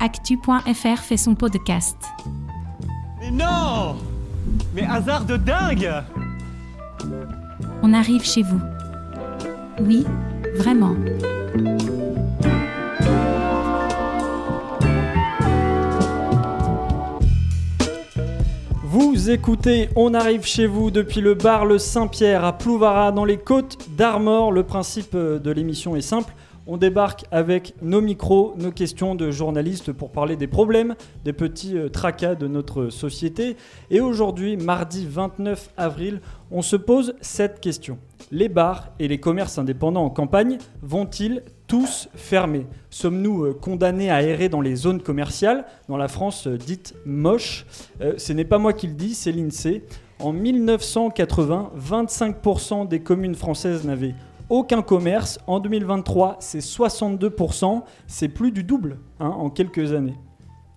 Actu.fr fait son podcast. Mais non! Mais hasard de dingue! On arrive chez vous. Oui, vraiment. Vous écoutez On arrive chez vous depuis le bar Le Saint-Pierre à Plouvara dans les côtes d'Armor. Le principe de l'émission est simple. On débarque avec nos micros, nos questions de journalistes pour parler des problèmes, des petits tracas de notre société. Et aujourd'hui, mardi 29 avril, on se pose cette question. Les bars et les commerces indépendants en campagne vont-ils tous fermer ? Sommes-nous condamnés à errer dans les zones commerciales, dans la France dite moche ? Ce n'est pas moi qui le dis, c'est l'INSEE. En 1980, 25% des communes françaises n'avaient aucun commerce. En 2023, c'est 62%. C'est plus du double en quelques années.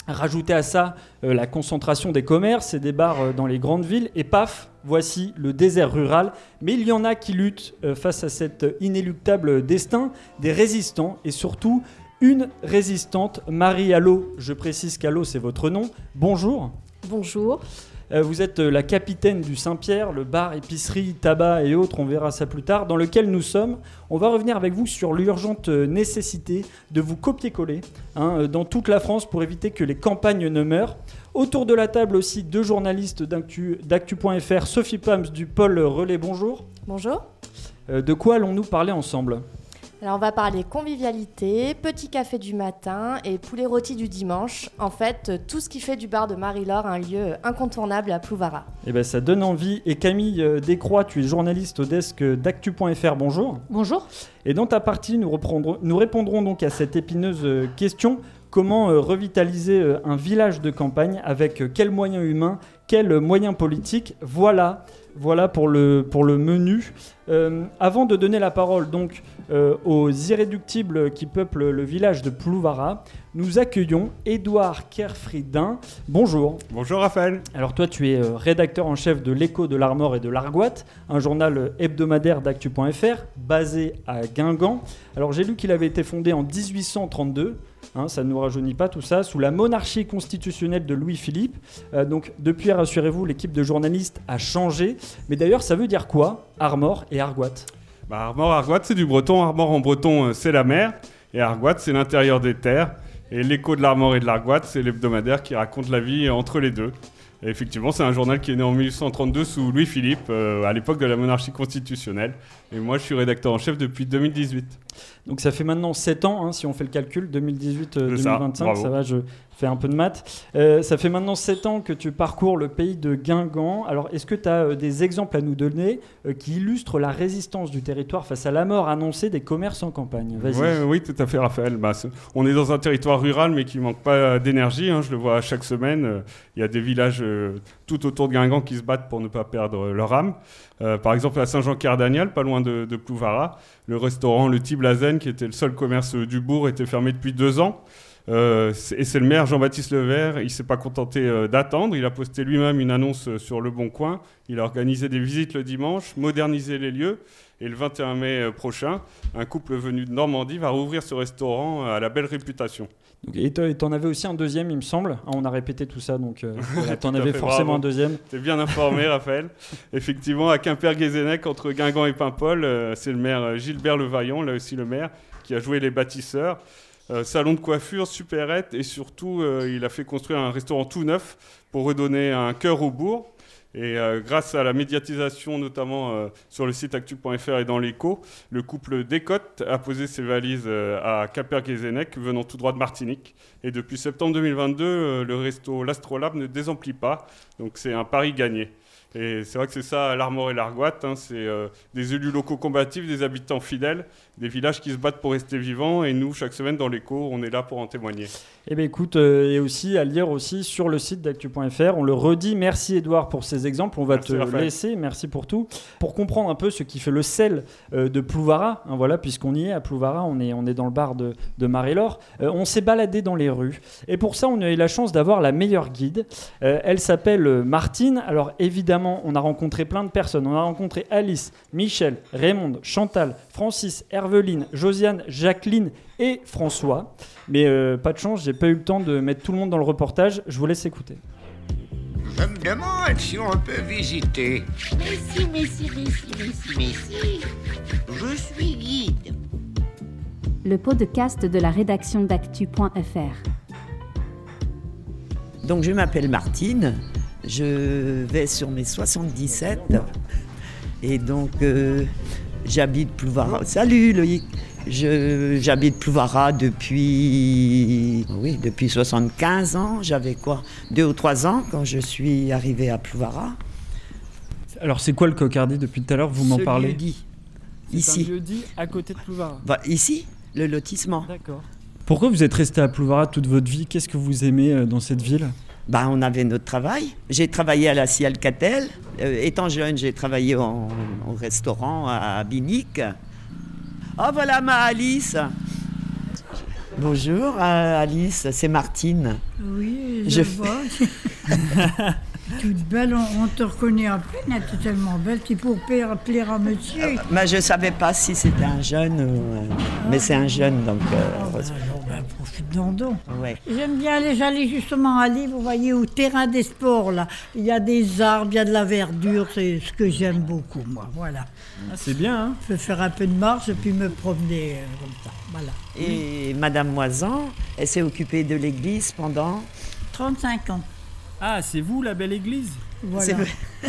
Rajoutez à ça la concentration des commerces et des bars dans les grandes villes. Et paf, voici le désert rural. Mais il y en a qui luttent face à cet inéluctable destin. Des résistants et surtout une résistante. Marie Allot, je précise qu'Allot c'est votre nom. Bonjour. Bonjour. Vous êtes la capitaine du Saint-Pierre, le bar, épicerie, tabac et autres, on verra ça plus tard, dans lequel nous sommes. On va revenir avec vous sur l'urgente nécessité de vous copier-coller dans toute la France pour éviter que les campagnes ne meurent. Autour de la table aussi, deux journalistes d'Actu.fr, Sophie Pams du pôle Relais, bonjour. Bonjour. De quoi allons-nous parler ensemble ? Alors on va parler convivialité, petit café du matin et poulet rôti du dimanche. En fait, tout ce qui fait du bar de Marie-Laure un lieu incontournable à Plouvara. Eh ben, ça donne envie. Et Camille Descroix, tu es journaliste au desk d'Actu.fr, bonjour. Bonjour. Et dans ta partie, nous répondrons donc à cette épineuse question. Comment revitaliser un village de campagne avec quels moyens humains, quels moyens politiques ? Voilà pour le menu. Avant de donner la parole donc aux irréductibles qui peuplent le village de Plouvara, nous accueillons Édouard Kerfridin. Bonjour. Bonjour Raphaël. Alors toi tu es rédacteur en chef de l'Écho de l'Armor et de l'Argoat, un journal hebdomadaire d'Actu.fr basé à Guingamp. Alors j'ai lu qu'il avait été fondé en 1832. Ça ne nous rajeunit pas tout ça, sous la monarchie constitutionnelle de Louis-Philippe. Donc depuis, rassurez-vous, l'équipe de journalistes a changé. Mais d'ailleurs, ça veut dire quoi, Armor et Argoat ? Armor, Argoat, c'est du breton. Armor en breton, c'est la mer. Et Argoat, c'est l'intérieur des terres. Et l'Écho de l'Armor et de l'Argoat, c'est l'hebdomadaire qui raconte la vie entre les deux. Et effectivement, c'est un journal qui est né en 1832 sous Louis-Philippe, à l'époque de la monarchie constitutionnelle. Et moi, je suis rédacteur en chef depuis 2018. Donc ça fait maintenant 7 ans, si on fait le calcul, 2018-2025, ça va, je fais un peu de maths. Ça fait maintenant 7 ans que tu parcours le pays de Guingamp. Alors est-ce que tu as des exemples à nous donner qui illustrent la résistance du territoire face à la mort annoncée des commerces en campagne ? Vas-y. Oui, tout à fait Raphaël. On est dans un territoire rural mais qui ne manque pas d'énergie, je le vois chaque semaine. Il y a des villages tout autour de Guingamp qui se battent pour ne pas perdre leur âme. Par exemple à Saint-Jean-Cardanial, pas loin de Plouvara, le restaurant Le Tiblazen, qui était le seul commerce du bourg, était fermé depuis 2 ans. Et c'est le maire Jean-Baptiste Levert, il ne s'est pas contenté d'attendre, il a posté lui-même une annonce sur Le Bon Coin, il a organisé des visites le dimanche, modernisé les lieux, et le 21 mai prochain, un couple venu de Normandie va rouvrir ce restaurant à la belle réputation. Et tu en avais aussi un deuxième, il me semble. On a répété tout ça, donc tu en avais forcément un deuxième. Tu es bien informé, Raphaël. Effectivement, à Quimper-Guézennec, entre Guingamp et Paimpol, c'est le maire Gilbert Levaillant, là aussi le maire, qui a joué les bâtisseurs. Salon de coiffure, supérette, et surtout, il a fait construire un restaurant tout neuf pour redonner un cœur au bourg. Et grâce à la médiatisation, notamment sur le site Actu.fr et dans l'Écho, le couple Descottes a posé ses valises à Quimper-Guézennec, venant tout droit de Martinique. Et depuis septembre 2022, le resto L'Astrolabe ne désemplit pas. Donc c'est un pari gagné. Et c'est vrai que c'est ça, l'Armor et l'Argoat, c'est des élus locaux combatifs, des habitants fidèles, des villages qui se battent pour rester vivants. Et nous, chaque semaine dans l'Écho, on est là pour en témoigner. Eh bien écoute, et aussi à lire aussi sur le site d'Actu.fr, on le redit, merci Édouard pour ces exemples, on va te laisser, merci pour tout. Pour comprendre un peu ce qui fait le sel de Plouvara, voilà, puisqu'on y est à Plouvara, on est dans le bar de Marie-Laure, on s'est baladé dans les rues. Et pour ça, on a eu la chance d'avoir la meilleure guide. Elle s'appelle Martine. Alors évidemment, on a rencontré plein de personnes. On a rencontré Alice, Michel, Raymond, Chantal, Francis, Hervé, Herveline, Josiane, Jacqueline et François. Mais pas de chance, j'ai pas eu le temps de mettre tout le monde dans le reportage. Je vous laisse écouter. Je me demande si on peut visiter. Mais si. Je suis guide. Le podcast de la rédaction d'actu.fr. Donc je m'appelle Martine, je vais sur mes 77 et donc j'habite Plouvara. Salut Loïc. J'habite Plouvara depuis 75 ans. J'avais 2 ou 3 ans quand je suis arrivée à Plouvara. Alors c'est quoi le Cocardi depuis tout à l'heure, vous m'en parlez? Lieu-dit. C'est Ici. un lieu-dit à côté de Plouvara. Ici, le lotissement. D'accord. Pourquoi vous êtes resté à Plouvara toute votre vie? Qu'est-ce que vous aimez dans cette ville? On avait notre travail. J'ai travaillé à la Scie Alcatel. Étant jeune, j'ai travaillé au restaurant à Binic. Oh, voilà ma Alice. Bonjour Alice, c'est Martine. Oui, je vois. Toute belle, on te reconnaît à peine, tu es tellement belle, c'est pour plaire à monsieur. Je ne savais pas si c'était un jeune, mais c'est un jeune, donc... Profite donc. Ouais. J'aime bien j'allais justement aller, vous voyez, au terrain des sports, là. Il y a des arbres, il y a de la verdure, c'est ce que j'aime beaucoup, moi, voilà. Ah, c'est bien, hein? Je peux faire un peu de marche et puis me promener comme ça, voilà. Et Madame Moisan, elle s'est occupée de l'église pendant... 35 ans. Ah, c'est vous la belle église? Voilà.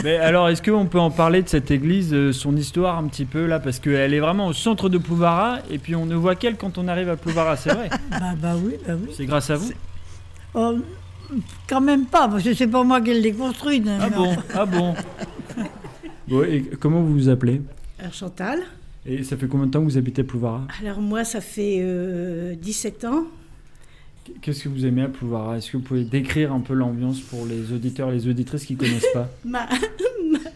Mais alors, est-ce qu'on peut en parler de cette église, son histoire un petit peu là, parce qu'elle est vraiment au centre de Plouvara, et puis on ne voit qu'elle quand on arrive à Plouvara, c'est vrai? Bah oui. C'est grâce à vous? Quand même pas, parce que c'est pas moi qui l'ai construite. Ah bon. Bon, et comment vous vous appelez? Chantal. Et ça fait combien de temps que vous habitez à Plouvara? Alors moi, ça fait 17 ans. Qu'est-ce que vous aimez à Plouvara? Est-ce que vous pouvez décrire un peu l'ambiance pour les auditeurs et les auditrices qui ne connaissent pas?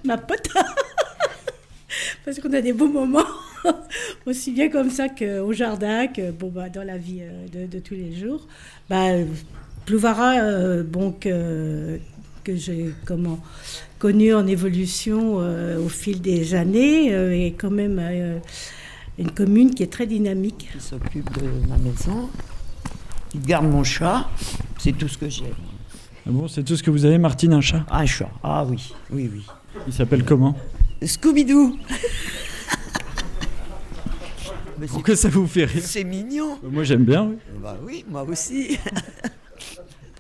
ma pote. Parce qu'on a des beaux moments, aussi bien comme ça qu'au jardin, que dans la vie de tous les jours. Plouvara, que j'ai connu en évolution au fil des années, est quand même une commune qui est très dynamique. Qui s'occupe de ma maison. Il garde mon chat, c'est tout ce que j'ai. Ah bon, c'est tout ce que vous avez, Martine, un chat? Un chat, ah oui. Il s'appelle comment? Scooby-Doo. Pourquoi ça vous fait rire? C'est mignon. Moi j'aime bien. Oui. Oui, moi aussi.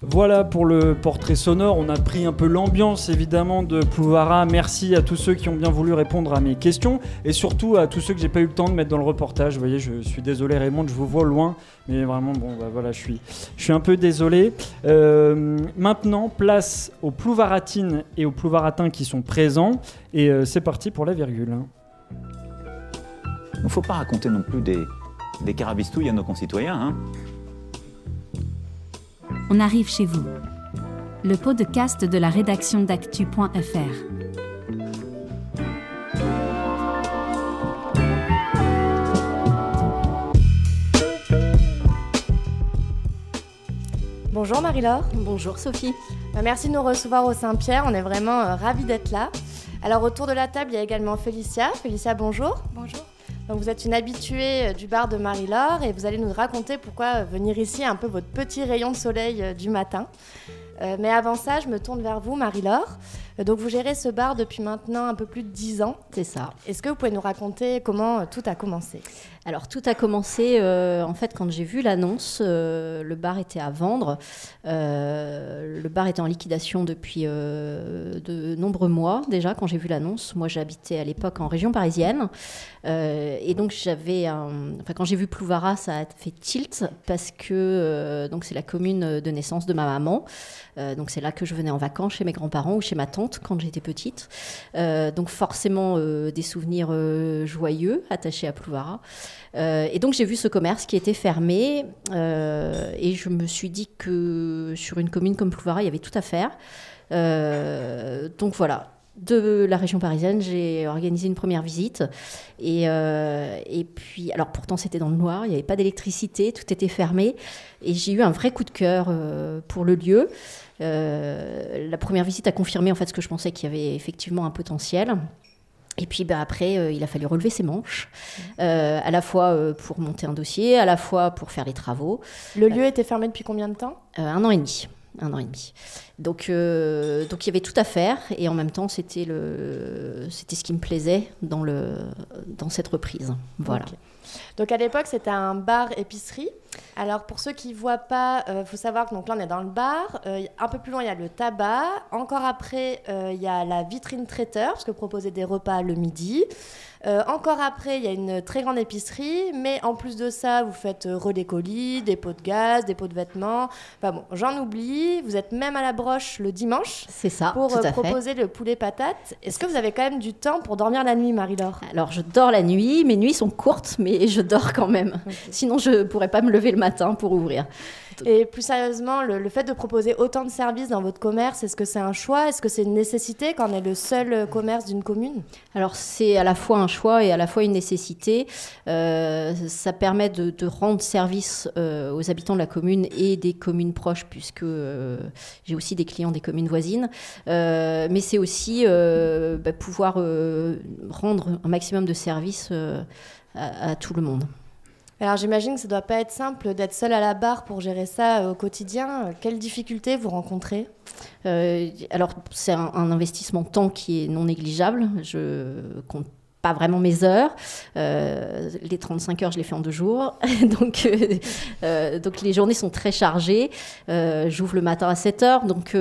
Voilà pour le portrait sonore, on a pris un peu l'ambiance évidemment de Plouvara. Merci à tous ceux qui ont bien voulu répondre à mes questions et surtout à tous ceux que j'ai pas eu le temps de mettre dans le reportage. Vous voyez, je suis désolé Raymond, je vous vois loin, mais vraiment voilà, je suis un peu désolé. Maintenant, place aux Plouvaratines et aux Plouvaratins qui sont présents et c'est parti pour la virgule. Il ne faut pas raconter non plus des carabistouilles à nos concitoyens, hein. On arrive chez vous. Le podcast de la rédaction d'actu.fr. Bonjour Marie-Laure. Bonjour Sophie. Merci de nous recevoir au Saint-Pierre, on est vraiment ravis d'être là. Alors autour de la table, il y a également Félicia. Félicia, bonjour. Bonjour. Donc vous êtes une habituée du bar de Marie-Laure et vous allez nous raconter pourquoi venir ici est un peu votre petit rayon de soleil du matin. Mais avant ça, je me tourne vers vous, Marie-Laure. Donc vous gérez ce bar depuis maintenant un peu plus de 10 ans. C'est ça. Est-ce que vous pouvez nous raconter comment tout a commencé ? Alors tout a commencé en fait quand j'ai vu l'annonce, le bar était à vendre. Le bar était en liquidation depuis de nombreux mois déjà quand j'ai vu l'annonce. Moi j'habitais à l'époque en région parisienne et donc quand j'ai vu Plouvara, ça a fait tilt parce que donc c'est la commune de naissance de ma maman. Donc c'est là que je venais en vacances chez mes grands-parents ou chez ma tante quand j'étais petite. Donc forcément des souvenirs joyeux attachés à Plouvara. Et donc j'ai vu ce commerce qui était fermé et je me suis dit que sur une commune comme Plouvara, il y avait tout à faire. Donc voilà. De la région parisienne, j'ai organisé une première visite et puis, alors pourtant c'était dans le noir, il n'y avait pas d'électricité, tout était fermé et j'ai eu un vrai coup de cœur pour le lieu. La première visite a confirmé en fait ce que je pensais qu'il y avait effectivement un potentiel. Et puis après, il a fallu relever ses manches, à la fois pour monter un dossier, à la fois pour faire les travaux. Le lieu était fermé depuis combien de temps ? 1 an et demi. 1 an et demi. Donc il y avait tout à faire et en même temps c'était ce qui me plaisait dans cette reprise. Voilà. Okay. Donc à l'époque c'était un bar-épicerie. Alors pour ceux qui ne voient pas, faut savoir que donc là on est dans le bar. Un peu plus loin il y a le tabac. Encore après il y a la vitrine traiteur parce que vous proposez des repas le midi. Encore après, il y a une très grande épicerie, mais en plus de ça, vous faites relais colis, dépôt de gaz, dépôt de vêtements. Enfin bon, j'en oublie. Vous êtes même à la broche le dimanche. C'est ça, pour tout à proposer le poulet patate. Est-ce que vous avez quand même du temps pour dormir la nuit, Marie-Laure ? Alors, je dors la nuit. Mes nuits sont courtes, mais je dors quand même. Okay. Sinon, je ne pourrais pas me lever le matin pour ouvrir. Et plus sérieusement, le fait de proposer autant de services dans votre commerce, est-ce que c'est un choix ? Est-ce que c'est une nécessité quand on est le seul commerce d'une commune ? Alors, c'est à la fois un choix et à la fois une nécessité. Ça permet de rendre service aux habitants de la commune et des communes proches, puisque j'ai aussi des clients des communes voisines. Mais c'est aussi pouvoir rendre un maximum de services à tout le monde. Alors j'imagine que ça ne doit pas être simple d'être seul à la barre pour gérer ça au quotidien. Quelles difficultés vous rencontrez ? Alors c'est un investissement temps qui est non négligeable. Je compte pas vraiment mes heures. Les 35 heures, je les fais en 2 jours. donc les journées sont très chargées. J'ouvre le matin à 7 heures, donc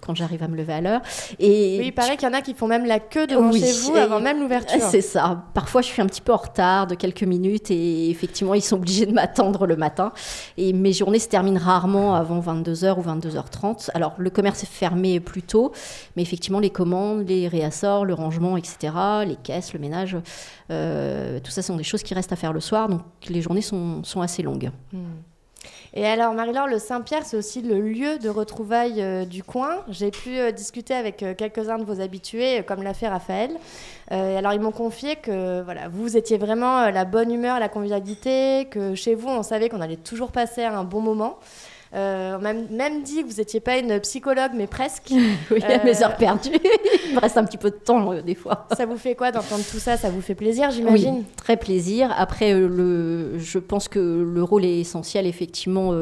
quand j'arrive à me lever à l'heure. Et oui, il paraît qu'il y en a qui font même la queue devant chez vous avant même l'ouverture. C'est ça. Parfois, je suis un petit peu en retard de quelques minutes et effectivement, ils sont obligés de m'attendre le matin. Et mes journées se terminent rarement avant 22h ou 22h30. Alors, le commerce est fermé plus tôt, mais effectivement, les commandes, les réassorts, le rangement, etc., les caisses, le ménage, tout ça sont des choses qui restent à faire le soir, donc les journées sont assez longues. Et alors Marie-Laure, le Saint-Pierre, c'est aussi le lieu de retrouvailles du coin. J'ai pu discuter avec quelques-uns de vos habitués, comme l'a fait Raphaël. Alors ils m'ont confié que voilà, vous étiez vraiment la bonne humeur, la convivialité, que chez vous, on savait qu'on allait toujours passer un bon moment. On m'a même dit que vous n'étiez pas une psychologue, mais presque. Oui, à mes heures perdues. Il me reste un petit peu de temps, des fois. Ça vous fait quoi d'entendre tout ça ? Ça vous fait plaisir, j'imagine ? Oui, très plaisir. Après, je pense que le rôle est essentiel, effectivement,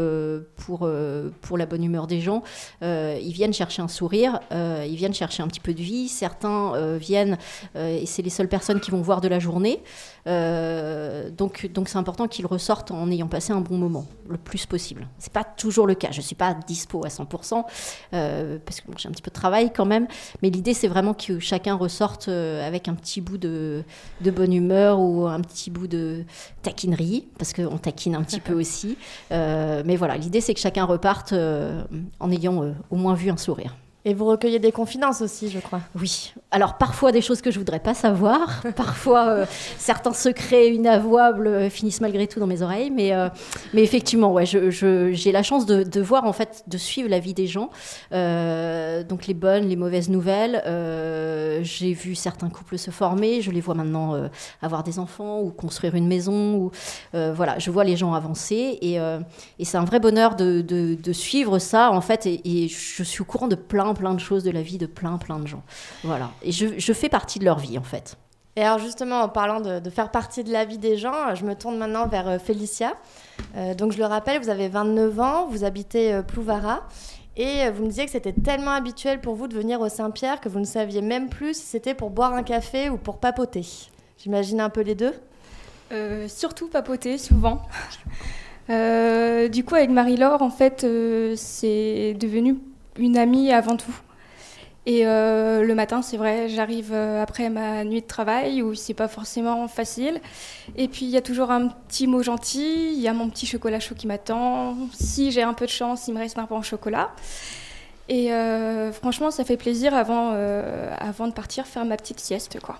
pour la bonne humeur des gens. Ils viennent chercher un sourire, ils viennent chercher un petit peu de vie. Certains viennent, et c'est les seules personnes qui vont voir de la journée. Donc c'est important qu'ils ressortent en ayant passé un bon moment, le plus possible. C'est pas toujours le cas, je suis pas dispo à 100%, parce que j'ai un petit peu de travail quand même, mais l'idée c'est vraiment que chacun ressorte avec un petit bout de bonne humeur ou un petit bout de taquinerie, parce qu'on taquine un petit peu aussi, mais voilà, l'idée c'est que chacun reparte en ayant au moins vu un sourire. Et vous recueillez des confidences aussi, je crois. Oui. Alors, parfois, des choses que je ne voudrais pas savoir. Parfois, certains secrets inavouables finissent malgré tout dans mes oreilles. Mais effectivement, ouais, j'ai la chance de voir, en fait, de suivre la vie des gens. Donc, les bonnes, les mauvaises nouvelles. J'ai vu certains couples se former. Je les vois maintenant avoir des enfants ou construire une maison. Ou, voilà, je vois les gens avancer. Et c'est un vrai bonheur de suivre ça, en fait. Et je suis au courant de plein de choses de la vie de plein de gens. Voilà. Et je fais partie de leur vie, en fait. Et alors, justement, en parlant de faire partie de la vie des gens, je me tourne maintenant vers Félicia. Donc, je le rappelle, vous avez 29 ans, vous habitez Plouvara. Et vous me disiez que c'était tellement habituel pour vous de venir au Saint-Pierre que vous ne saviez même plus si c'était pour boire un café ou pour papoter. J'imagine un peu les deux. Surtout papoter, souvent. Du coup, avec Marie-Laure, en fait, c'est devenu une amie avant tout. Et le matin, c'est vrai, j'arrive après ma nuit de travail où c'est pas forcément facile. Et puis, il y a toujours un petit mot gentil, il y a mon petit chocolat chaud qui m'attend. Si j'ai un peu de chance, il me reste un pain au chocolat. Et franchement, ça fait plaisir avant de partir faire ma petite sieste, quoi.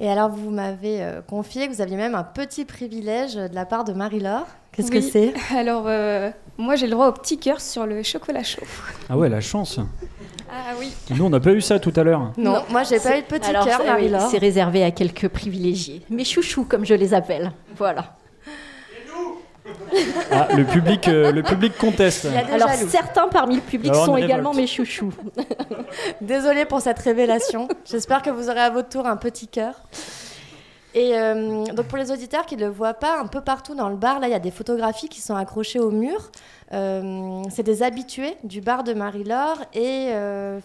Et alors, vous m'avez confié que vous aviez même un petit privilège de la part de Marie-Laure. Qu'est-ce que c'est ? Alors, moi, j'ai le droit au petit cœur sur le chocolat chaud. Ah ouais, la chance. Ah oui. Nous, on n'a pas eu ça tout à l'heure. Non, moi, j'ai pas eu de petit cœur, Marie-Laure. C'est réservé à quelques privilégiés. Mes chouchous, comme je les appelle. Voilà. Ah, le public conteste. Alors certains parmi le public sont également mes chouchous. Désolée pour cette révélation. J'espère que vous aurez à votre tour un petit cœur. Et donc pour les auditeurs qui ne le voient pas, un peu partout dans le bar, là il y a des photographies qui sont accrochées au mur. C'est des habitués du bar de Marie-Laure. Et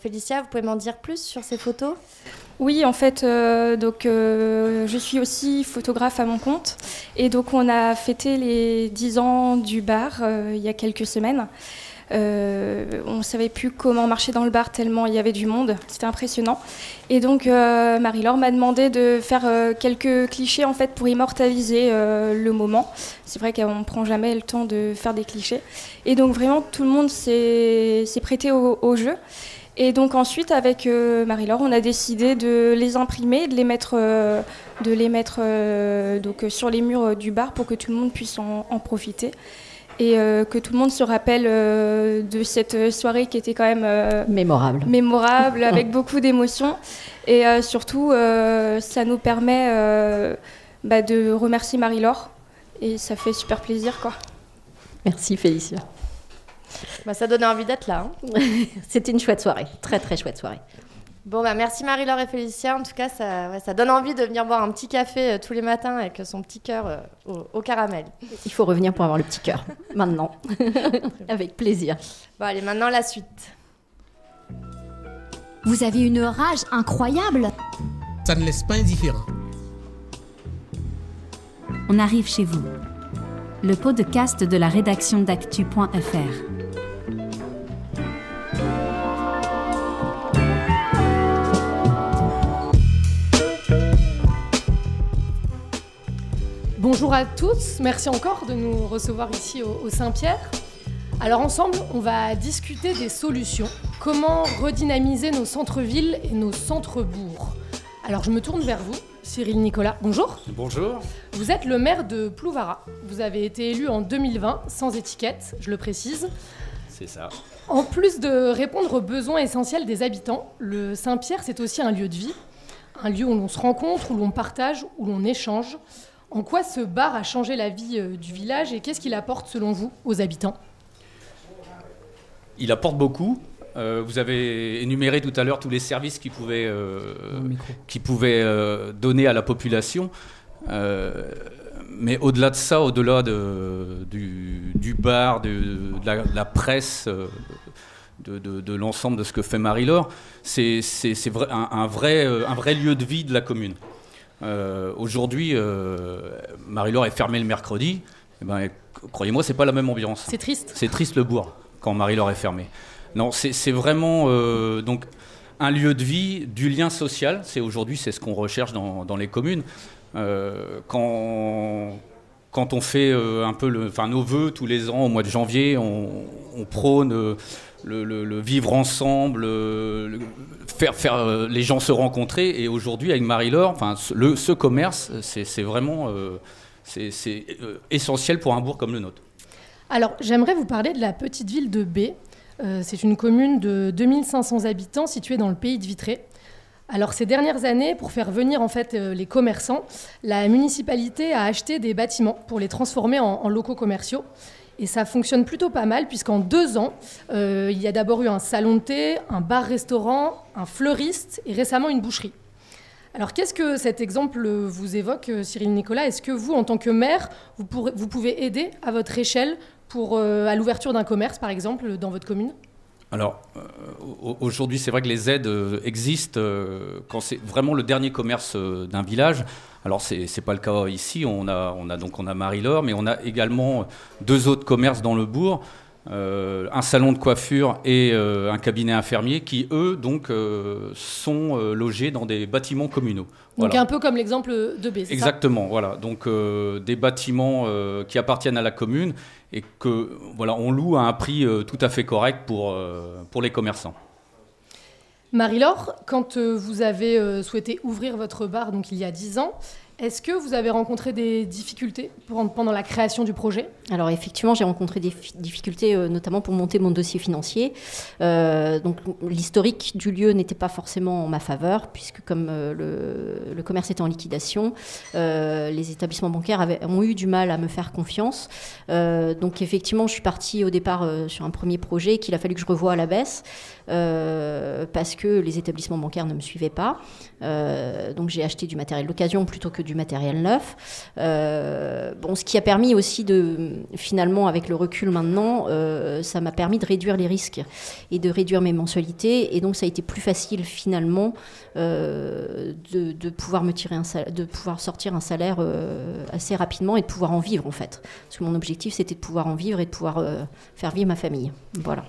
Félicia, vous pouvez m'en dire plus sur ces photos ? Oui, en fait, je suis aussi photographe à mon compte. Et donc on a fêté les 10 ans du bar il y a quelques semaines. On ne savait plus comment marcher dans le bar tellement il y avait du monde, c'était impressionnant. Et donc Marie-Laure m'a demandé de faire quelques clichés en fait pour immortaliser le moment. C'est vrai qu'on ne prend jamais le temps de faire des clichés. Et donc vraiment tout le monde s'est prêté au jeu. Et donc ensuite avec Marie-Laure on a décidé de les imprimer, de les mettre donc, sur les murs du bar pour que tout le monde puisse en profiter. Et que tout le monde se rappelle de cette soirée qui était quand même mémorable avec beaucoup d'émotions. Et surtout, ça nous permet de remercier Marie-Laure. Et ça fait super plaisir, quoi. Merci Félicia. Ça donnait envie d'être là. Hein. C'était une chouette soirée, très très chouette soirée. Bon, merci Marie-Laure et Félicia. En tout cas, ça donne envie de venir boire un petit café tous les matins avec son petit cœur au caramel. Il faut revenir pour avoir le petit cœur, maintenant. Avec plaisir. Bon, allez, maintenant la suite. Vous avez une rage incroyable. Ça ne laisse pas indifférent. On arrive chez vous. Le podcast de la rédaction d'actu.fr. Bonjour à tous, merci encore de nous recevoir ici au Saint-Pierre. Alors ensemble, on va discuter des solutions. Comment redynamiser nos centres-villes et nos centres-bourgs. Alors je me tourne vers vous, Cyril Nicolas. Bonjour. Bonjour. Vous êtes le maire de Plouvara. Vous avez été élu en 2020, sans étiquette, je le précise. C'est ça. En plus de répondre aux besoins essentiels des habitants, le Saint-Pierre, c'est aussi un lieu de vie. Un lieu où l'on se rencontre, où l'on partage, où l'on échange. En quoi ce bar a changé la vie du village et qu'est-ce qu'il apporte selon vous aux habitants ? Il apporte beaucoup. Vous avez énuméré tout à l'heure tous les services qu'il pouvait donner à la population. Mais au-delà de ça, au-delà du bar, de la presse, de l'ensemble de ce que fait Marie-Laure, c'est un vrai lieu de vie de la commune. Aujourd'hui, Marie-Laure est fermée le mercredi. Croyez-moi, c'est pas la même ambiance. C'est triste. C'est triste le bourg quand Marie-Laure est fermée. Non, c'est vraiment donc un lieu de vie, du lien social. Aujourd'hui, c'est ce qu'on recherche dans les communes. Quand on fait un peu nos vœux tous les ans au mois de janvier, on prône le vivre ensemble, faire les gens se rencontrer. Et aujourd'hui, avec Marie-Laure, ce commerce, c'est vraiment essentiel pour un bourg comme le nôtre. Alors, j'aimerais vous parler de la petite ville de B. C'est une commune de 2500 habitants située dans le pays de Vitré. Alors, ces dernières années, pour faire venir en fait les commerçants, la municipalité a acheté des bâtiments pour les transformer en locaux commerciaux. Et ça fonctionne plutôt pas mal, puisqu'en 2 ans, il y a d'abord eu un salon de thé, un bar-restaurant, un fleuriste et récemment une boucherie. Alors, qu'est-ce que cet exemple vous évoque, Cyril Nicolas ? Est-ce que vous, en tant que maire, vous pouvez aider à votre échelle à l'ouverture d'un commerce, par exemple, dans votre commune ? Alors, aujourd'hui, c'est vrai que les aides existent quand c'est vraiment le dernier commerce d'un village. Alors, c'est pas le cas ici. On a Marie-Laure, mais on a également 2 autres commerces dans le bourg. Un salon de coiffure et un cabinet infirmier qui, eux, donc, sont logés dans des bâtiments communaux. Donc voilà. Un peu comme l'exemple de B, c'est exactement, ça voilà. Donc des bâtiments qui appartiennent à la commune et que on loue à un prix tout à fait correct pour les commerçants. Marie-Laure, quand vous avez souhaité ouvrir votre bar donc il y a 10 ans, Est-ce que vous avez rencontré des difficultés pendant la création du projet? Alors effectivement, j'ai rencontré des difficultés, notamment pour monter mon dossier financier. Donc l'historique du lieu n'était pas forcément en ma faveur, puisque comme le commerce était en liquidation, les établissements bancaires ont eu du mal à me faire confiance. Donc effectivement, je suis partie au départ sur un premier projet qu'il a fallu que je revoie à la baisse, parce que les établissements bancaires ne me suivaient pas. Donc j'ai acheté du matériel d'occasion plutôt que du matériel neuf. Bon, ce qui a permis aussi finalement, avec le recul maintenant, ça m'a permis de réduire les risques et de réduire mes mensualités. Et donc ça a été plus facile finalement de pouvoir de pouvoir sortir un salaire assez rapidement et de pouvoir en vivre en fait. Parce que mon objectif c'était de pouvoir en vivre et de pouvoir faire vivre ma famille. Voilà.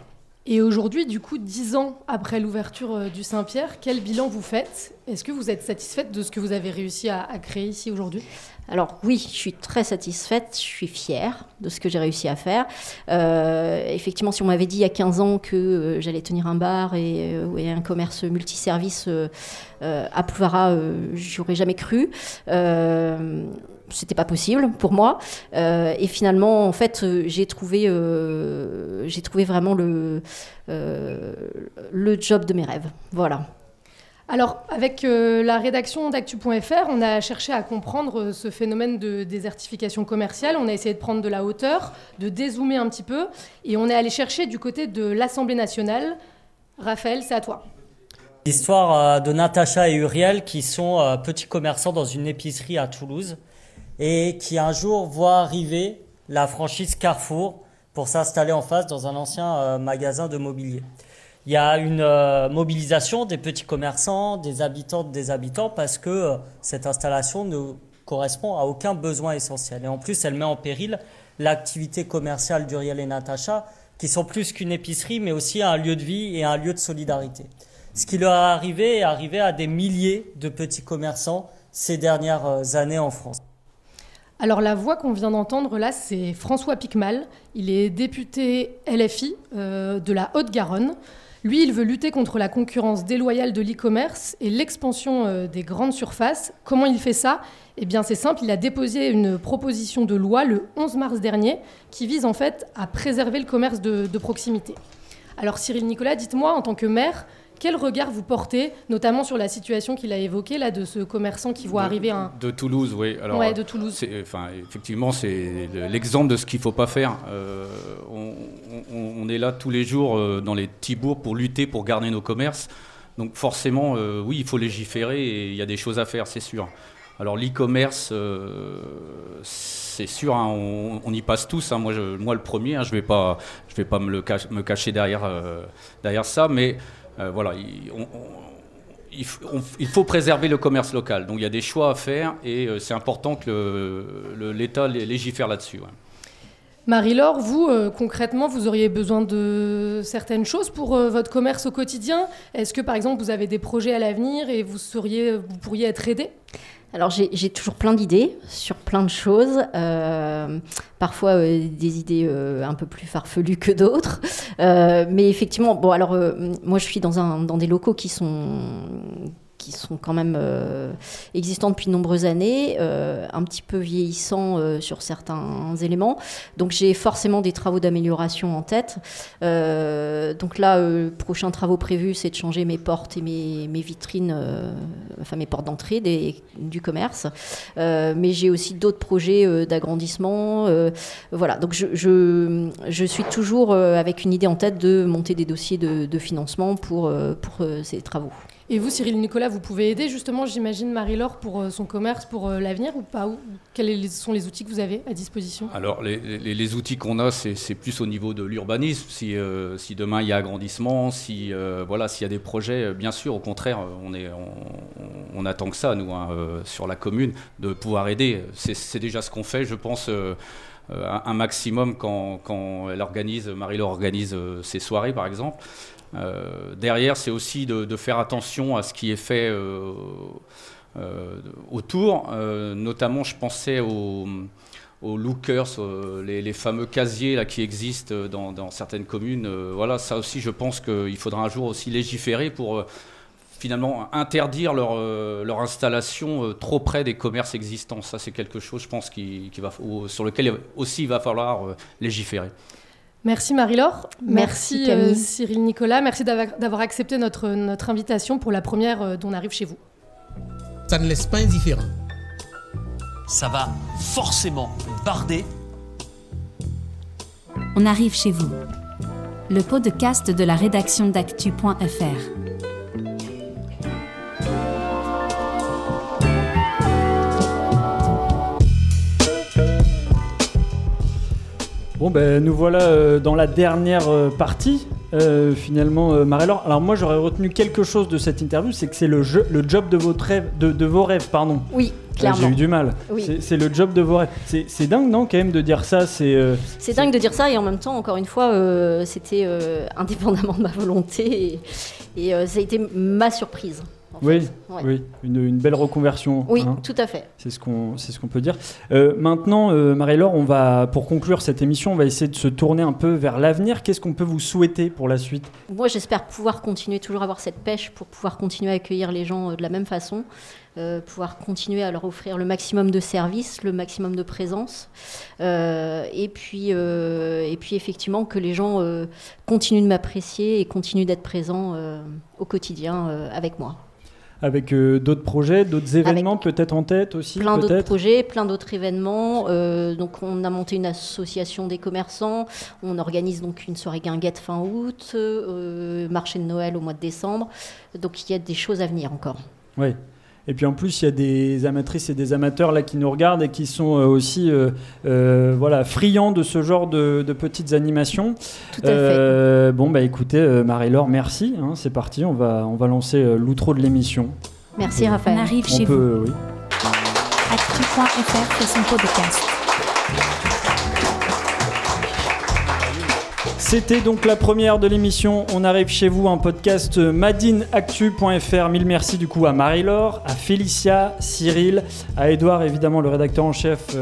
Et aujourd'hui, du coup, 10 ans après l'ouverture du Saint-Pierre, quel bilan vous faites? Est-ce que vous êtes satisfaite de ce que vous avez réussi à créer ici aujourd'hui? Alors oui, je suis très satisfaite, je suis fière de ce que j'ai réussi à faire. Effectivement, si on m'avait dit il y a 15 ans que j'allais tenir un bar et un commerce multiservice à Plouvara, j'y aurais jamais cru. C'était pas possible pour moi. Et finalement, en fait, j'ai trouvé vraiment le job de mes rêves. Voilà. Alors, avec la rédaction d'actu.fr, on a cherché à comprendre ce phénomène de désertification commerciale. On a essayé de prendre de la hauteur, de dézoomer un petit peu. Et on est allé chercher du côté de l'Assemblée nationale. Raphaël, c'est à toi. L'histoire de Natacha et Uriel, qui sont petits commerçants dans une épicerie à Toulouse, et qui un jour voient arriver la franchise Carrefour pour s'installer en face dans un ancien magasin de mobilier. Il y a une mobilisation des petits commerçants, des habitantes, des habitants, parce que cette installation ne correspond à aucun besoin essentiel. Et en plus, elle met en péril l'activité commerciale d'Uriel et Natacha, qui sont plus qu'une épicerie, mais aussi un lieu de vie et un lieu de solidarité. Ce qui leur est arrivé à des milliers de petits commerçants ces dernières années en France. Alors la voix qu'on vient d'entendre là, c'est François Piquemal. Il est député LFI de la Haute-Garonne. Lui, il veut lutter contre la concurrence déloyale de l'e-commerce et l'expansion des grandes surfaces. Comment il fait ça? Eh bien, c'est simple, il a déposé une proposition de loi le 11 mars dernier qui vise en fait à préserver le commerce de proximité. Alors Cyril Nicolas, dites-moi, en tant que maire, quel regard vous portez, notamment sur la situation qu'il a évoquée là, de ce commerçant qui voit arriver un... De Toulouse, oui. Alors, ouais, de Toulouse. Effectivement, c'est l'exemple de ce qu'il ne faut pas faire. On est là tous les jours dans les petits bourgs pour lutter, pour garder nos commerces. Donc forcément, oui, il faut légiférer et il y a des choses à faire, c'est sûr. Alors l'e-commerce, c'est sûr, hein, on y passe tous. Hein. Moi, le premier, hein, je vais pas me cacher derrière ça, mais... voilà, il faut préserver le commerce local. Donc il y a des choix à faire et c'est important que l'État légifère là-dessus. Ouais. Marie-Laure, vous, concrètement, vous auriez besoin de certaines choses pour votre commerce au quotidien. Est-ce que, par exemple, vous avez des projets à l'avenir et vous pourriez être aidée ? Alors j'ai toujours plein d'idées sur plein de choses, parfois des idées un peu plus farfelues que d'autres, mais effectivement, bon alors moi je suis dans des locaux qui sont quand même existants depuis de nombreuses années, un petit peu vieillissants sur certains éléments. Donc j'ai forcément des travaux d'amélioration en tête. Donc là, prochain travaux prévus, c'est de changer mes portes et mes vitrines, enfin mes portes d'entrée du commerce. Mais j'ai aussi d'autres projets d'agrandissement. Voilà, donc je suis toujours avec une idée en tête de monter des dossiers de financement pour ces travaux. Et vous, Cyril Nicolas, vous pouvez aider justement, j'imagine, Marie-Laure pour son commerce, pour l'avenir ou pas? Quels sont les outils que vous avez à disposition? Alors, les outils qu'on a, c'est plus au niveau de l'urbanisme. Si demain il y a agrandissement, s'il y a des projets, bien sûr, au contraire, on attend que ça, nous, hein, sur la commune, de pouvoir aider. C'est déjà ce qu'on fait, je pense, un maximum quand Marie-Laure organise ses soirées, par exemple. Derrière, c'est aussi de faire attention à ce qui est fait autour. Notamment, je pensais aux lookers, les fameux casiers là, qui existent dans certaines communes. Voilà, ça aussi, je pense qu'il faudra un jour aussi légiférer pour finalement interdire leur installation trop près des commerces existants. Ça, c'est quelque chose, je pense, sur lequel aussi il va falloir légiférer. Merci Marie-Laure. Merci Camille. Cyril Nicolas. Merci d'avoir accepté notre invitation pour la première d'On arrive chez vous. Ça ne laisse pas indifférent. Ça va forcément barder. On arrive chez vous. Le podcast de la rédaction d'actu.fr. Bon, ben nous voilà dans la dernière partie. Finalement, Marie-Laure. Alors moi, j'aurais retenu quelque chose de cette interview, c'est que c'est le job de vos rêves, pardon. Oui, clairement. J'ai eu du mal. Oui. C'est le job de vos rêves. C'est dingue, non, quand même, de dire ça. C'est dingue de dire ça, et en même temps, encore une fois, c'était indépendamment de ma volonté, et ça a été ma surprise. Oui, oui, une belle reconversion. Oui, tout à fait. C'est ce qu'on peut dire. Maintenant, Marie-Laure, pour conclure cette émission, on va essayer de se tourner un peu vers l'avenir. Qu'est-ce qu'on peut vous souhaiter pour la suite ? Moi, j'espère pouvoir continuer, toujours avoir cette pêche pour pouvoir continuer à accueillir les gens de la même façon, pouvoir continuer à leur offrir le maximum de services, le maximum de présence, et puis effectivement que les gens continuent de m'apprécier et continuent d'être présents au quotidien avec moi. Avec d'autres projets, d'autres événements peut-être en tête aussi. Plein d'autres projets, plein d'autres événements. Donc on a monté une association des commerçants. On organise donc une soirée guinguette fin août, marché de Noël au mois de décembre. Donc il y a des choses à venir encore. Oui. Et puis en plus, il y a des amatrices et des amateurs là qui nous regardent et qui sont aussi friands de ce genre de petites animations. Tout à fait. Bon, bah écoutez, Marie-Laure, merci. C'est parti, on va lancer l'outro de l'émission. Merci Raphaël. On arrive chez vous. Oui. Actu.fr fait son podcast. C'était donc la première de l'émission On arrive chez vous, un podcast madinactu.fr. Mille merci du coup à Marie-Laure, à Félicia, Cyril, à Édouard, évidemment le rédacteur en chef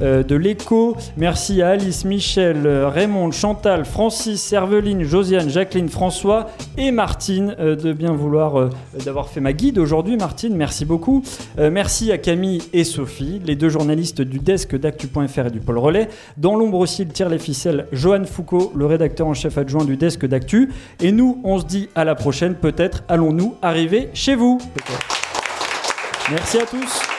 de l'Écho. Merci à Alice, Michel, Raymond, Chantal, Francis, Herveline, Josiane, Jacqueline, François et Martine de bien vouloir d'avoir fait ma guide aujourd'hui. Martine, merci beaucoup. Merci à Camille et Sophie, les deux journalistes du desk d'actu.fr et du Pôle Relais. Dans l'ombre aussi, il tire les ficelles, Johan Foucault, le rédacteur en chef adjoint du desk d'actu. Et nous, on se dit à la prochaine. Peut-être allons-nous arriver chez vous. Peut-être. Merci à tous.